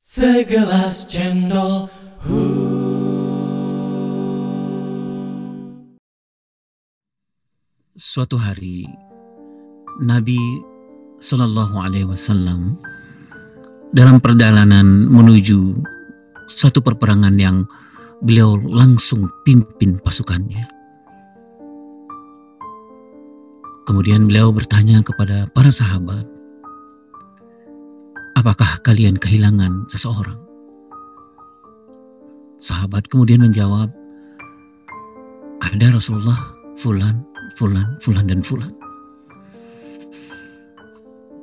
Segelas cendol. Suatu hari Nabi Shallallahu Alaihi Wasallam dalam perjalanan menuju satu perperangan yang beliau langsung pimpin pasukannya. Kemudian beliau bertanya kepada para sahabat, apakah kalian kehilangan seseorang? Sahabat kemudian menjawab, ada Rasulullah, fulan, dan fulan.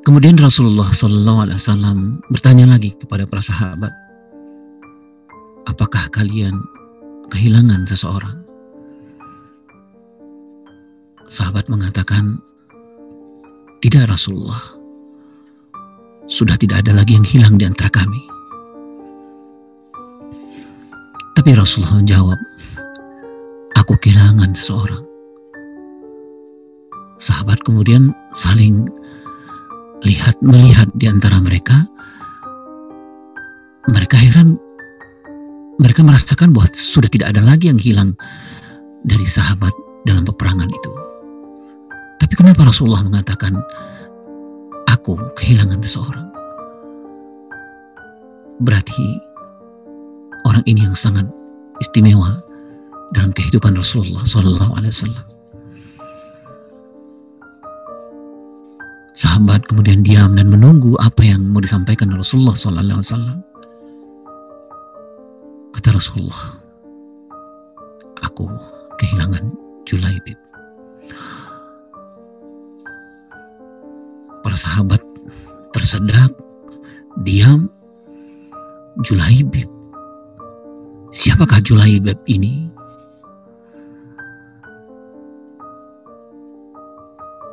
Kemudian Rasulullah SAW bertanya lagi kepada para sahabat, apakah kalian kehilangan seseorang? Sahabat mengatakan, tidak Rasulullah, sudah tidak ada lagi yang hilang di antara kami. Tapi Rasulullah menjawab, aku kehilangan seseorang. Sahabat kemudian saling melihat di antara mereka. Mereka heran, mereka merasakan bahwa sudah tidak ada lagi yang hilang dari sahabat dalam peperangan itu. Tapi kenapa Rasulullah mengatakan, aku kehilangan seseorang? Berarti orang ini yang sangat istimewa dalam kehidupan Rasulullah SAW. Sahabat kemudian diam dan menunggu apa yang mau disampaikan Rasulullah SAW. Kata Rasulullah, aku kehilangan Julaibib. Para sahabat tersedak, diam. Julaibib. Siapakah Julaibib ini?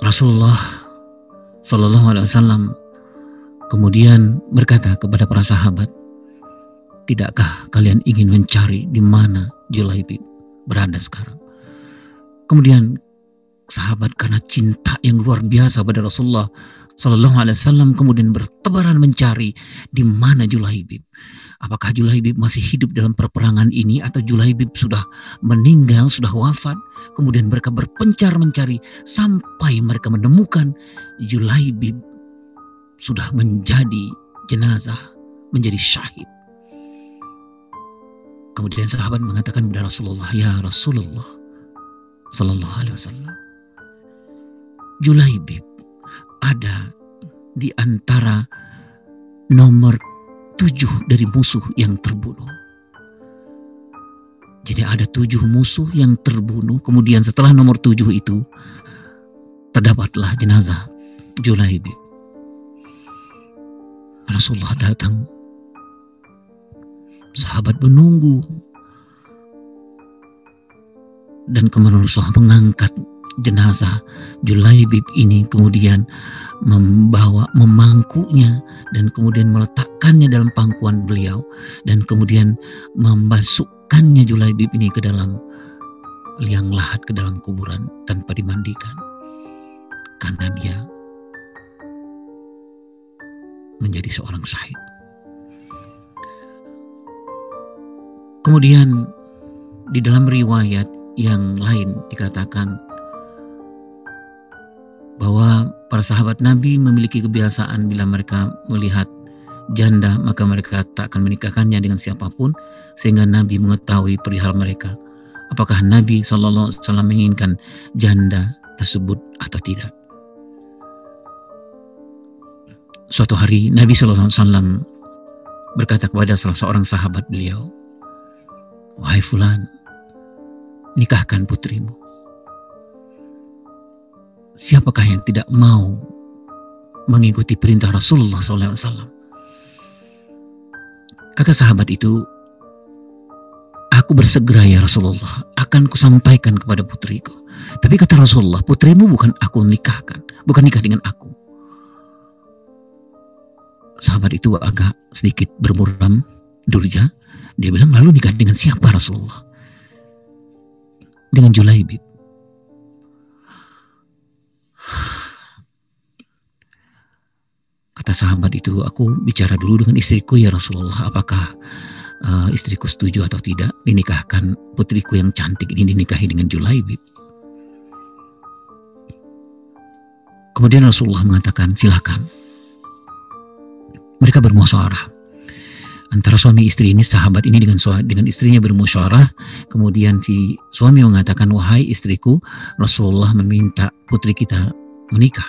Rasulullah Sallallahu Alaihi Wasallam kemudian berkata kepada para sahabat, tidakkah kalian ingin mencari di mana Julaibib berada sekarang? Kemudian sahabat karena cinta yang luar biasa pada Rasulullah Sallallahu Alaihi Wasallam kemudian bertebaran mencari di mana Julaibib. Apakah Julaibib masih hidup dalam perperangan ini atau Julaibib sudah meninggal, sudah wafat? Kemudian mereka berpencar mencari sampai mereka menemukan Julaibib sudah menjadi jenazah, menjadi syahid. Kemudian sahabat mengatakan kepada Rasulullah, ya Rasulullah Sallallahu Alaihi Wasallam, Julaibib ada di antara nomor 7 dari musuh yang terbunuh. Jadi ada 7 musuh yang terbunuh. Kemudian setelah nomor 7 itu terdapatlah jenazah Julaibib. Rasulullah datang. Sahabat menunggu. Dan kemudian Rasulullah mengangkat jenazah Julaibib ini, kemudian memangkunya dan kemudian meletakkannya dalam pangkuan beliau, dan kemudian memasukkannya Julaibib ini ke dalam liang lahat, ke dalam kuburan tanpa dimandikan, karena dia menjadi seorang syahid. Kemudian di dalam riwayat yang lain dikatakan bahwa para sahabat Nabi memiliki kebiasaan bila mereka melihat janda maka mereka tak akan menikahkannya dengan siapapun, sehingga Nabi mengetahui perihal mereka, apakah Nabi SAW menginginkan janda tersebut atau tidak. Suatu hari Nabi SAW berkata kepada salah seorang sahabat beliau, wahai fulan, nikahkan putrimu. Siapakah yang tidak mau mengikuti perintah Rasulullah SAW? Kata sahabat itu, aku bersegera ya Rasulullah, akan kusampaikan kepada putriku. Tapi kata Rasulullah, putrimu bukan aku nikahkan, bukan nikah dengan aku. Sahabat itu agak sedikit bermuram, durja. Dia bilang, lalu nikah dengan siapa Rasulullah? Dengan Julaibib. Kata sahabat itu, aku bicara dulu dengan istriku ya Rasulullah, apakah istriku setuju atau tidak dinikahkan putriku yang cantik ini dinikahi dengan Julaibib. Kemudian Rasulullah mengatakan, silakan. Mereka bermusyawarah. Antara suami istri ini, sahabat ini dengan istrinya bermusyawarah. Kemudian si suami mengatakan, wahai istriku, Rasulullah meminta putri kita menikah.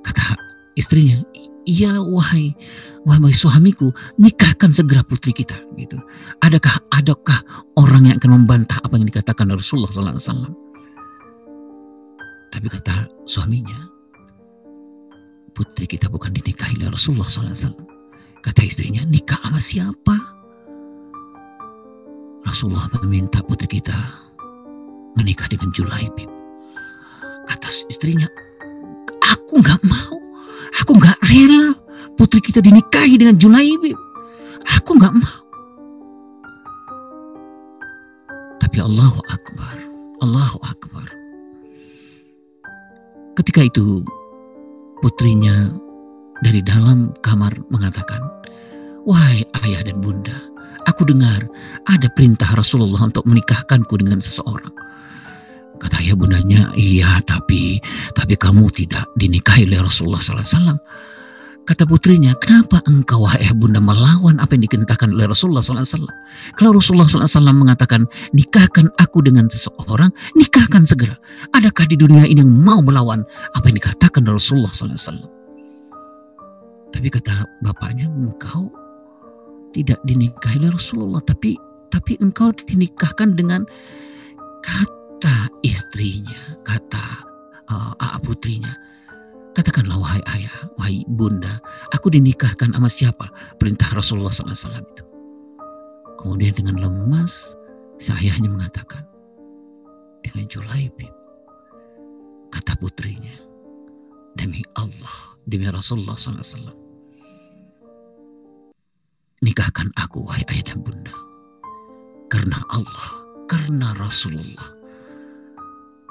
Kata istrinya, iya wahai suamiku, nikahkan segera putri kita. Gitu. Adakah orang yang akan membantah apa yang dikatakan Rasulullah SAW? Tapi kata suaminya, putri kita bukan dinikahi oleh Rasulullah SAW. Kata istrinya, nikah sama siapa? Rasulullah meminta putri kita menikah dengan Julaibib. Kata istrinya, aku nggak mau, aku nggak rela putri kita dinikahi dengan Julaibib. Aku nggak mau. Tapi Allahu Akbar, Allahu Akbar. Ketika itu putrinya dari dalam kamar mengatakan, wahai ayah dan bunda, aku dengar ada perintah Rasulullah untuk menikahkanku dengan seseorang. Kata ayah bundanya, iya tapi kamu tidak dinikahi oleh Rasulullah SAW. Kata putrinya, kenapa engkau wahai bunda melawan apa yang dikatakan oleh Rasulullah SAW? Kalau Rasulullah SAW mengatakan, nikahkan aku dengan seseorang, nikahkan segera. Adakah di dunia ini yang mau melawan apa yang dikatakan oleh Rasulullah SAW? Tapi kata bapaknya, engkau tidak dinikahi oleh Rasulullah, tapi engkau dinikahkan dengan, kata istrinya, kata putrinya, katakanlah wahai ayah, wahai bunda, aku dinikahkan sama siapa? Perintah Rasulullah SAW itu. Kemudian dengan lemas, si ayahnya mengatakan, dengan Julaibib. Kata putrinya, demi Allah, demi Rasulullah SAW, nikahkan aku wahai ayah dan bunda. Karena Allah, karena Rasulullah.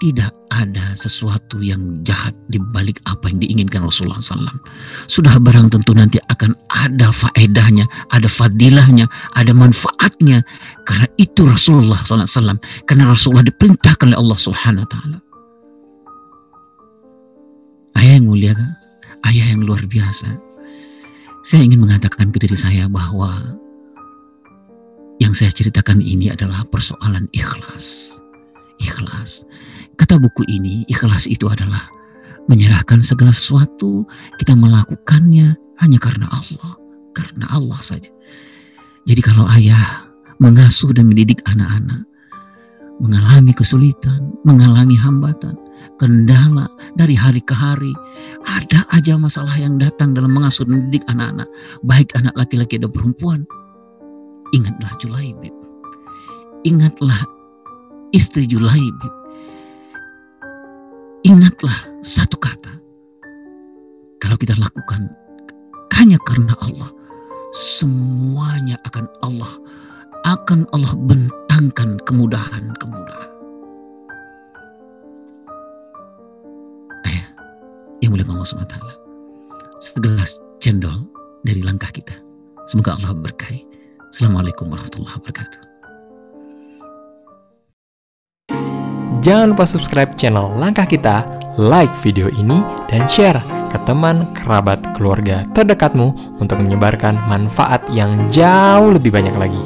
Tidak ada sesuatu yang jahat di balik apa yang diinginkan Rasulullah SAW. Sudah barang tentu nanti akan ada faedahnya, ada fadilahnya, ada manfaatnya. Karena itu Rasulullah SAW. Karena Rasulullah diperintahkan oleh Allah Subhanahu Wa Taala. Ayah yang mulia, ayah yang luar biasa. Saya ingin mengatakan ke diri saya bahwa yang saya ceritakan ini adalah persoalan ikhlas. Ikhlas. Kata buku ini, ikhlas itu adalah menyerahkan segala sesuatu, kita melakukannya hanya karena Allah saja. Jadi kalau ayah mengasuh dan mendidik anak-anak, mengalami kesulitan, mengalami hambatan, kendala dari hari ke hari, ada aja masalah yang datang dalam mengasuh dan mendidik anak-anak, baik anak laki-laki dan perempuan. Ingatlah Julaibib, ingatlah istri Julaibib, ingatlah satu kata, kalau kita lakukan hanya karena Allah, semuanya akan Allah bentangkan kemudahan-kemudahan. Yang mulia Allah SWT, segelas cendol dari langkah kita. Semoga Allah berkahi. Assalamualaikum warahmatullahi wabarakatuh. Jangan lupa subscribe channel Langkah Kita, like video ini, dan share ke teman, kerabat, keluarga terdekatmu untuk menyebarkan manfaat yang jauh lebih banyak lagi.